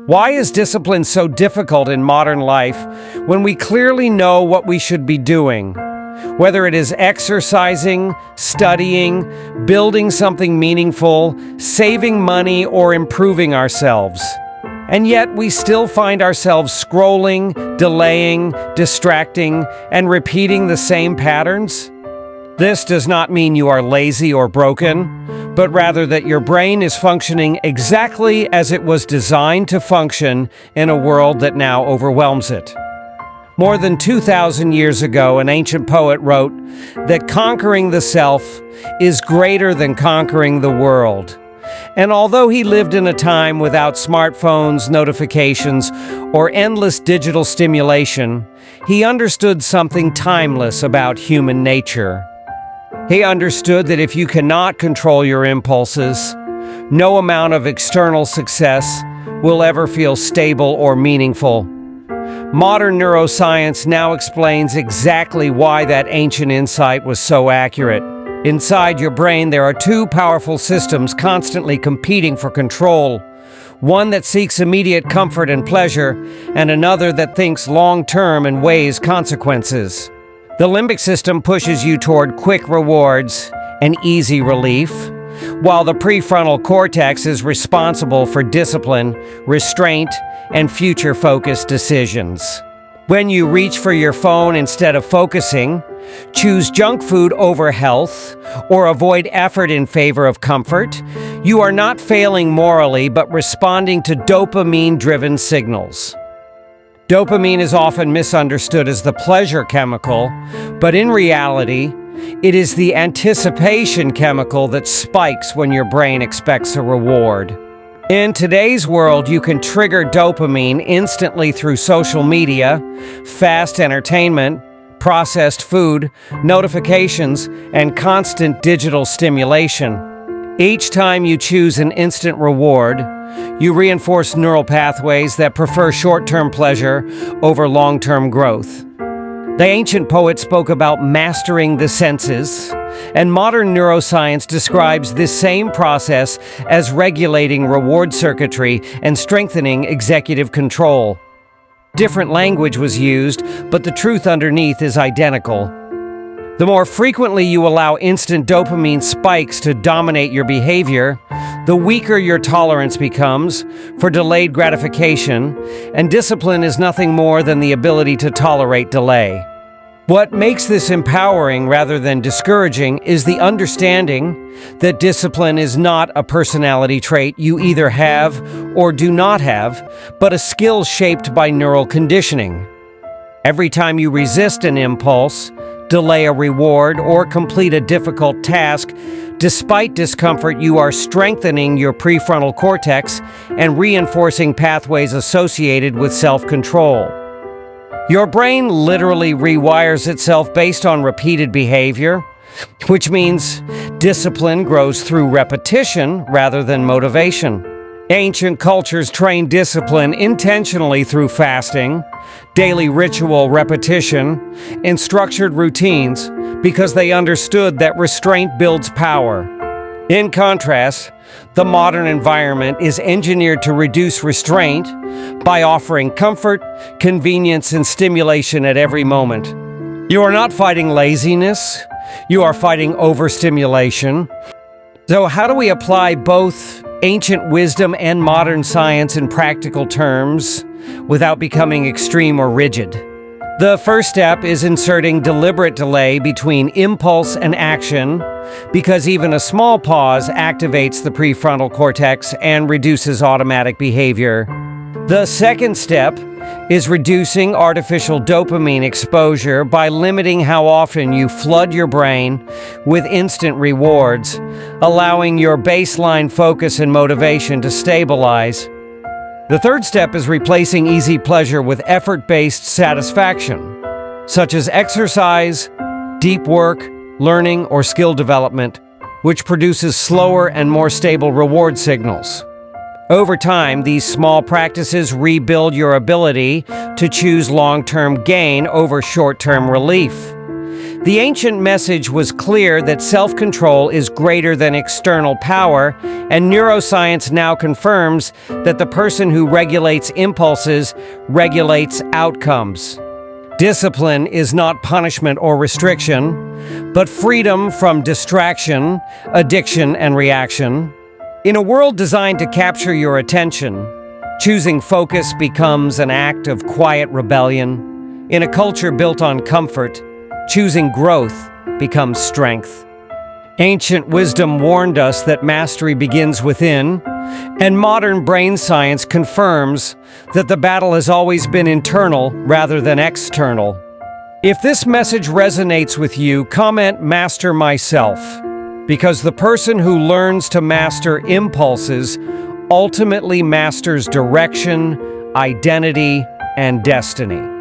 Why is discipline so difficult in modern life when we clearly know what we should be doing? Whether it is exercising, studying, building something meaningful, saving money, or improving ourselves. And yet we still find ourselves scrolling, delaying, distracting, and repeating the same patterns? This does not mean you are lazy or broken, but rather that your brain is functioning exactly as it was designed to function in a world that now overwhelms it. More than 2,000 years ago, an ancient poet wrote that conquering the self is greater than conquering the world. And although he lived in a time without smartphones, notifications, or endless digital stimulation, he understood something timeless about human nature. He understood that if you cannot control your impulses, no amount of external success will ever feel stable or meaningful. Modern neuroscience now explains exactly why that ancient insight was so accurate. Inside your brain, there are two powerful systems constantly competing for control. One that seeks immediate comfort and pleasure, and another that thinks long-term and weighs consequences. The limbic system pushes you toward quick rewards and easy relief, while the prefrontal cortex is responsible for discipline, restraint, and future-focused decisions. When you reach for your phone instead of focusing, choose junk food over health, or avoid effort in favor of comfort, you are not failing morally but responding to dopamine-driven signals. Dopamine is often misunderstood as the pleasure chemical, but in reality, it is the anticipation chemical that spikes when your brain expects a reward. In today's world, you can trigger dopamine instantly through social media, fast entertainment, processed food, notifications, and constant digital stimulation. Each time you choose an instant reward, you reinforce neural pathways that prefer short-term pleasure over long-term growth. The ancient poet spoke about mastering the senses, and modern neuroscience describes this same process as regulating reward circuitry and strengthening executive control. Different language was used, but the truth underneath is identical. The more frequently you allow instant dopamine spikes to dominate your behavior, the weaker your tolerance becomes for delayed gratification, and discipline is nothing more than the ability to tolerate delay. What makes this empowering rather than discouraging is the understanding that discipline is not a personality trait you either have or do not have, but a skill shaped by neural conditioning. Every time you resist an impulse, delay a reward, or complete a difficult task, despite discomfort, you are strengthening your prefrontal cortex and reinforcing pathways associated with self-control. Your brain literally rewires itself based on repeated behavior, which means discipline grows through repetition rather than motivation. Ancient cultures trained discipline intentionally through fasting, daily ritual repetition, and structured routines because they understood that restraint builds power. In contrast, the modern environment is engineered to reduce restraint by offering comfort, convenience, and stimulation at every moment. You are not fighting laziness, you are fighting overstimulation. So how do we apply both ancient wisdom and modern science in practical terms without becoming extreme or rigid? The first step is inserting deliberate delay between impulse and action, because even a small pause activates the prefrontal cortex and reduces automatic behavior. The second step is reducing artificial dopamine exposure by limiting how often you flood your brain with instant rewards, allowing your baseline focus and motivation to stabilize. The third step is replacing easy pleasure with effort-based satisfaction, such as exercise, deep work, learning, or skill development, which produces slower and more stable reward signals. Over time, these small practices rebuild your ability to choose long-term gain over short-term relief. The ancient message was clear that self-control is greater than external power, and neuroscience now confirms that the person who regulates impulses regulates outcomes. Discipline is not punishment or restriction, but freedom from distraction, addiction, and reaction. In a world designed to capture your attention, choosing focus becomes an act of quiet rebellion. In a culture built on comfort, choosing growth becomes strength. Ancient wisdom warned us that mastery begins within, and modern brain science confirms that the battle has always been internal rather than external. If this message resonates with you, comment "Master Myself," because the person who learns to master impulses ultimately masters direction, identity, and destiny.